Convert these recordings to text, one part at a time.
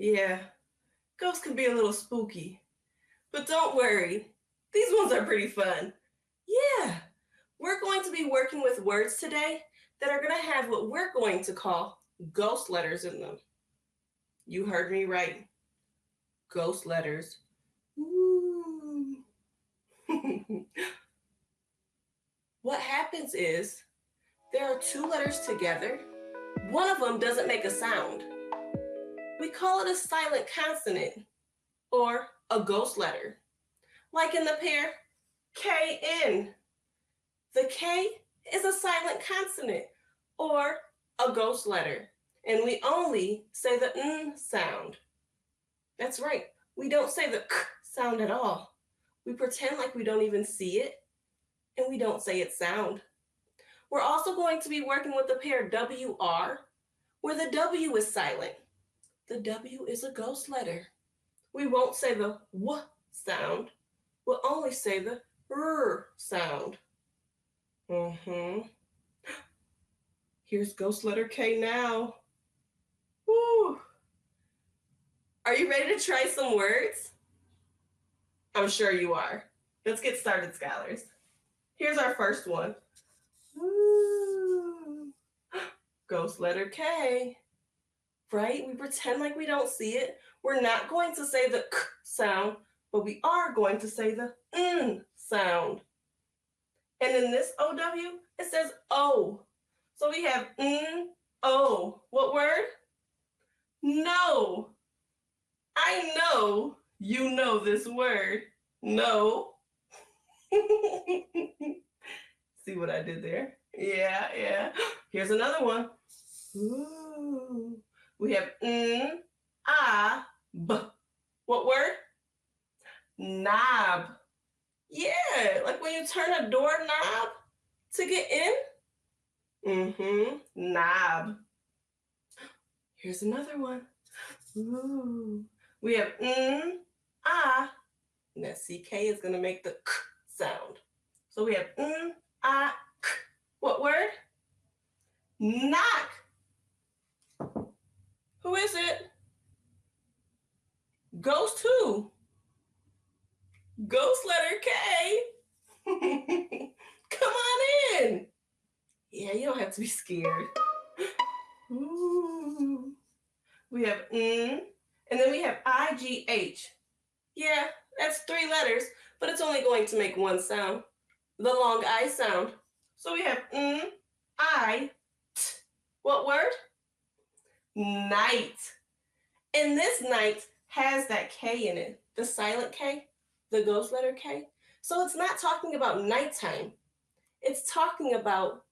Yeah, ghosts can be a little spooky. But don't worry, these ones are pretty fun. Yeah, we're going to be working with words today that are going to have what we're going to call ghost letters in them. You heard me right. Ghost letters. Ooh. What happens is there are two letters together. One of them doesn't make a sound. We call it a silent consonant or a ghost letter. Like in the pair KN. The K is a silent consonant or a ghost letter, and we only say the N sound. That's right, we don't say the K sound at all. We pretend like we don't even see it, and we don't say its sound. We're also going to be working with the pair WR, where the W is silent. The W is a ghost letter. We won't say the W sound, we'll only say the R sound. Here's ghost letter K now. Woo! Are you ready to try some words? I'm sure you are. Let's get started, scholars. Here's our first one. Woo! Ghost letter K. Right? We pretend like we don't see it. We're not going to say the K sound, but we are going to say the N sound. And in this OW, it says O. So we have N, O. What word? No. I know you know this word. No. See what I did there? Yeah. Here's another one. Ooh. We have N, A, B. What word? Knob. Yeah, like when you turn a doorknob to get in. Knob. Here's another one. Ooh. We have N, A, and that CK is going to make the K sound. So we have N, A, K. What word? Knock. Who is it? Ghost who? Ghost letter K. Come on in. Yeah, you don't have to be scared. Ooh. We have N, and then we have IGH. Yeah, that's 3 letters, but it's only going to make one sound, the long I sound. So we have N, I, T. What word? Night. And this night has that K in it, the silent K, the ghost letter K. So it's not talking about nighttime. It's talking about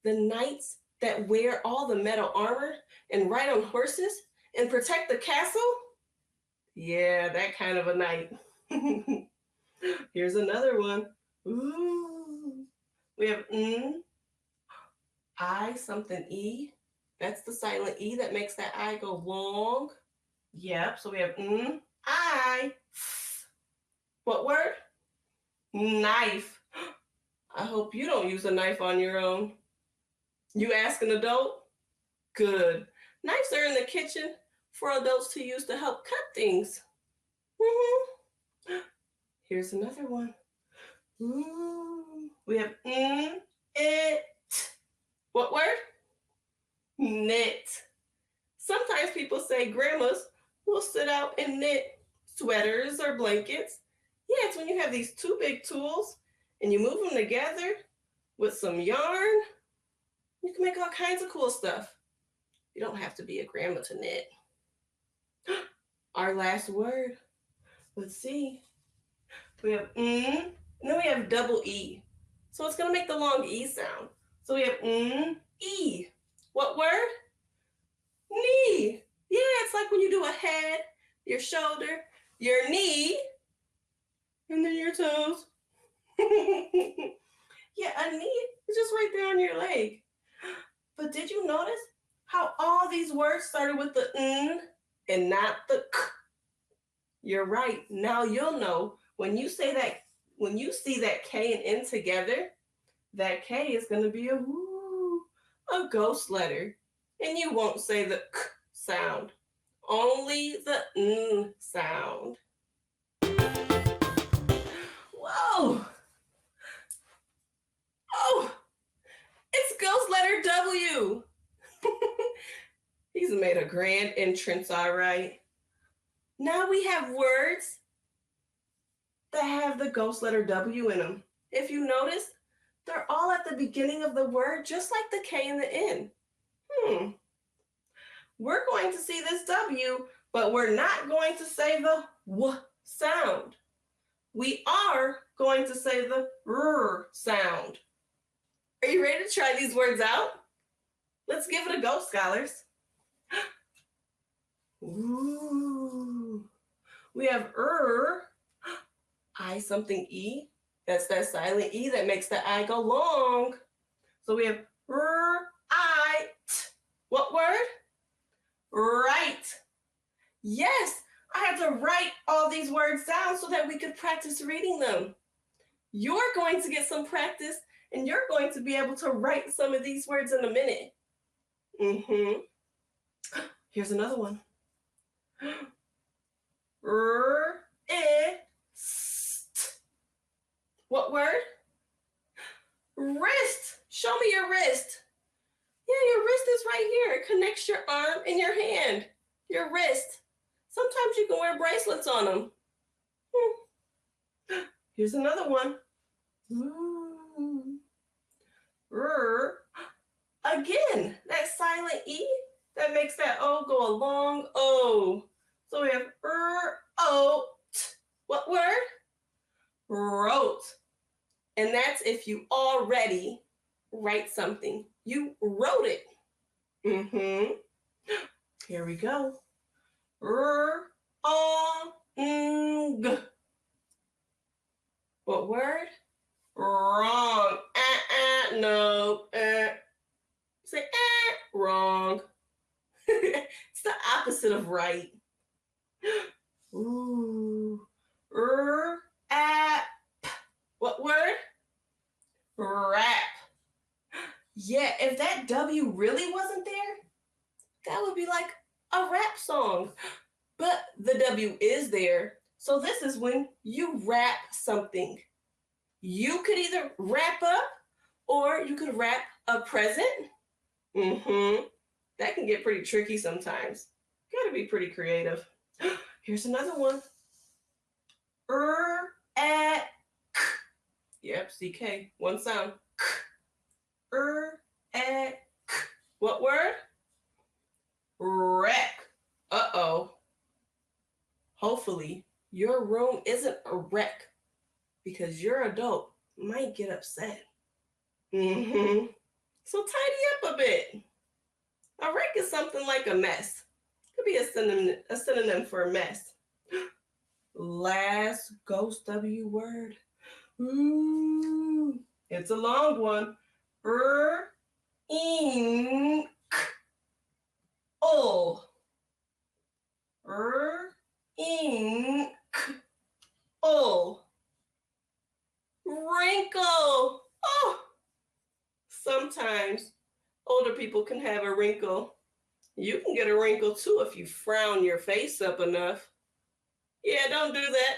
the knights that wear all the metal armor and ride on horses and protect the castle. Yeah, that kind of a night. Here's another one. Ooh. We have N, I, something E. That's the silent E that makes that I go long. Yep, so we have N, I. What word? Knife. I hope you don't use a knife on your own. You ask an adult? Good. Knives are in the kitchen for adults to use to help cut things. Here's another one. Ooh. We have N, it. What word? Knit. Sometimes people say grandmas will sit out and knit sweaters or blankets. Yeah, it's when you have these 2 big tools and you move them together with some yarn. You can make all kinds of cool stuff. You don't have to be a grandma to knit. Our last word. Let's see. We have N, and then we have double E. So it's going to make the long E sound. So we have N, E. What word? Knee. Yeah, it's like when you do a head, your shoulder, your knee, and then your toes. Yeah, a knee is just right there on your leg. But did you notice how all these words started with the N and not the K? You're right. Now you'll know when you say that, when you see that K and N together, that K is going to be a ghost letter. And you won't say the K sound. only the N sound. Whoa! Oh, it's ghost letter W. He's made a grand entrance, all right. Now we have words that have the ghost letter W in them. If you notice, they're all at the beginning of the word, just like the K and the N. We're going to see this W, but we're not going to say the W sound. We are going to say the R sound. Are you ready to try these words out? Let's give it a go, scholars. Ooh. We have I something E. That's that silent E that makes the I go long. So we have I, t. What word? Right. Yes, I had to write all these words down so that we could practice reading them. You're going to get some practice and you're going to be able to write some of these words in a minute. Here's another one. Wrist. What word? Wrist. Show me your wrist. Yeah, your wrist is right here. It connects your arm and your hand. Your wrist. Sometimes you can wear bracelets on them. Here's another one. Again, that silent E that makes that O go a long O. So we have O. What word? Wrote. And that's if you already write something. You wrote it. Here we go. What word? Wrong. No. Say wrong. It's the opposite of right. Ooh. What word? Rap. Yeah, if that W really wasn't there, that would be like a rap song. But the W is there. So this is when you wrap something. You could either wrap up or you could wrap a present. That can get pretty tricky sometimes. Gotta be pretty creative. Here's another one. Yep, CK. One sound. What word? Wreck. Uh-oh. Hopefully, your room isn't a wreck because your adult might get upset. So tidy up a bit. A wreck is something like a mess. Could be a synonym for a mess. Last ghost W word. Ooh, it's a long one. Ink. Oh. Ink. Oh. Wrinkle. Oh. Sometimes older people can have a wrinkle. You can get a wrinkle too if you frown your face up enough. Yeah, don't do that.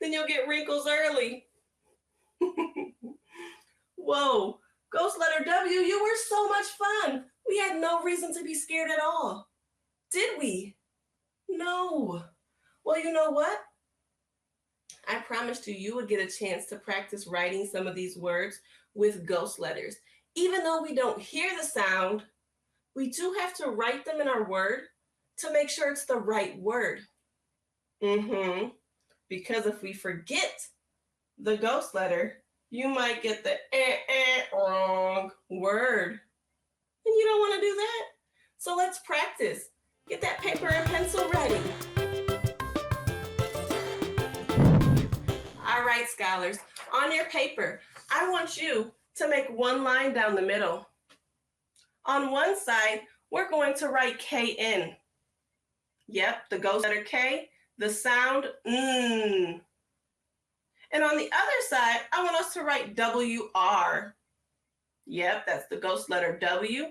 Then you'll get wrinkles early. Whoa, ghost letter W, you were so much fun. We had no reason to be scared at all. Did we? No. Well, you know what? I promised you would get a chance to practice writing some of these words with ghost letters. Even though we don't hear the sound, we do have to write them in our word to make sure it's the right word. Because if we forget the ghost letter, you might get the wrong word. And you don't want to do that. So let's practice. Get that paper and pencil ready. All right, scholars, on your paper, I want you to make one line down the middle. On one side, we're going to write KN. Yep, the ghost letter K, the sound N. And on the other side, I want us to write WR. Yep, that's the ghost letter W,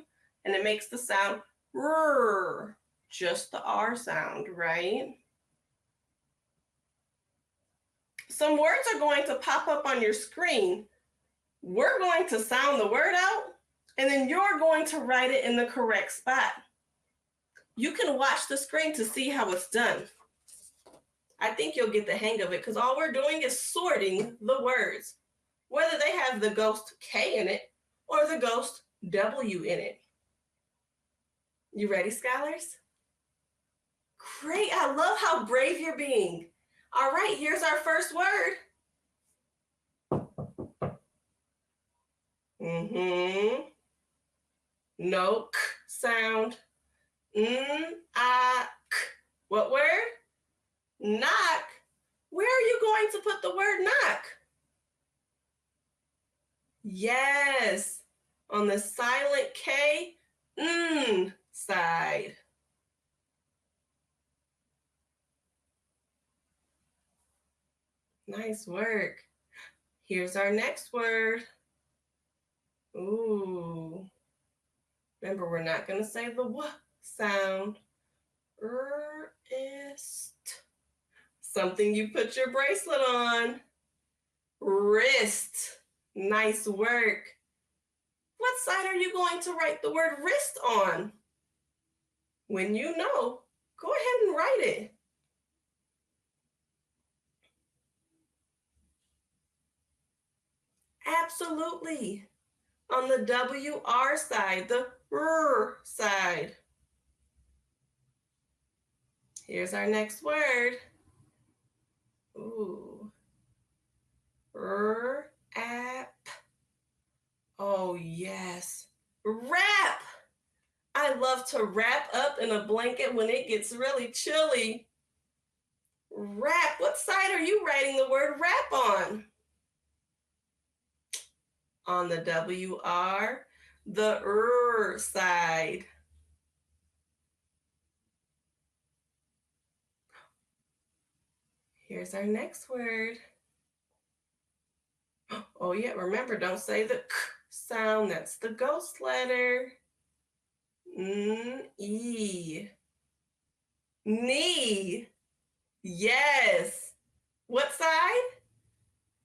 and it makes the sound R. just the R sound, right? Some words are going to pop up on your screen. We're going to sound the word out, and then you're going to write it in the correct spot. You can watch the screen to see how it's done. I think you'll get the hang of it because all we're doing is sorting the words, whether they have the ghost K in it or the ghost W in it. You ready, scholars? Great, I love how brave you're being. All right, here's our first word. No k sound. K. What word? Knock. Where are you going to put the word knock? Yes, on the silent K, side. Nice work. Here's our next word. Ooh. Remember, we're not going to say the W sound. Wrist. Something you put your bracelet on. Wrist. Nice work. What side are you going to write the word wrist on? When you know, go ahead and write it. Absolutely. On the WR side, the R side. Here's our next word. Ooh. App. Oh, yes. Wrap. I love to wrap up in a blanket when it gets really chilly. Wrap. What side are you writing the word wrap on? On the WR, the side. Here's our next word. Oh yeah, remember, don't say the k sound. That's the ghost letter. E. Knee. Yes. What side?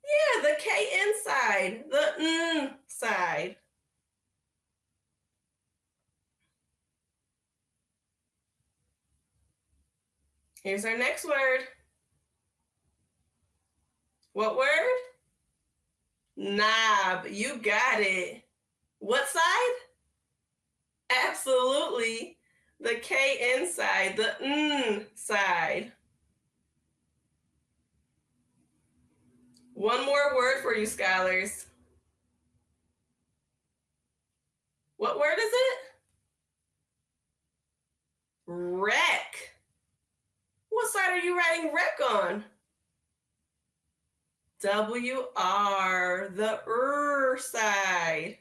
Yeah, the K inside, the side. Here's our next word. What word? Knob. You got it. What side? Absolutely. The K inside, the side. One more word for you, scholars. What word is it? Wreck. What side are you writing wreck on? WR, the side.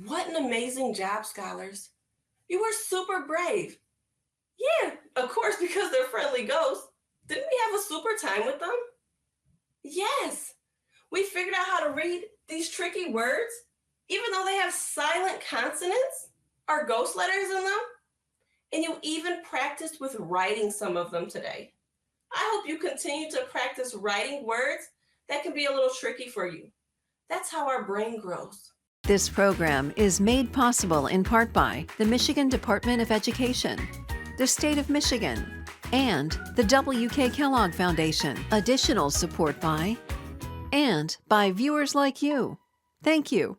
What an amazing job, scholars. You were super brave. Yeah, of course, because they're friendly ghosts. Didn't we have a super time with them? Yes. We figured out how to read these tricky words, even though they have silent consonants or ghost letters in them. And you even practiced with writing some of them today. I hope you continue to practice writing words that can be a little tricky for you. That's how our brain grows. This program is made possible in part by the Michigan Department of Education, the State of Michigan, and the W.K. Kellogg Foundation. Additional support by viewers like you. Thank you.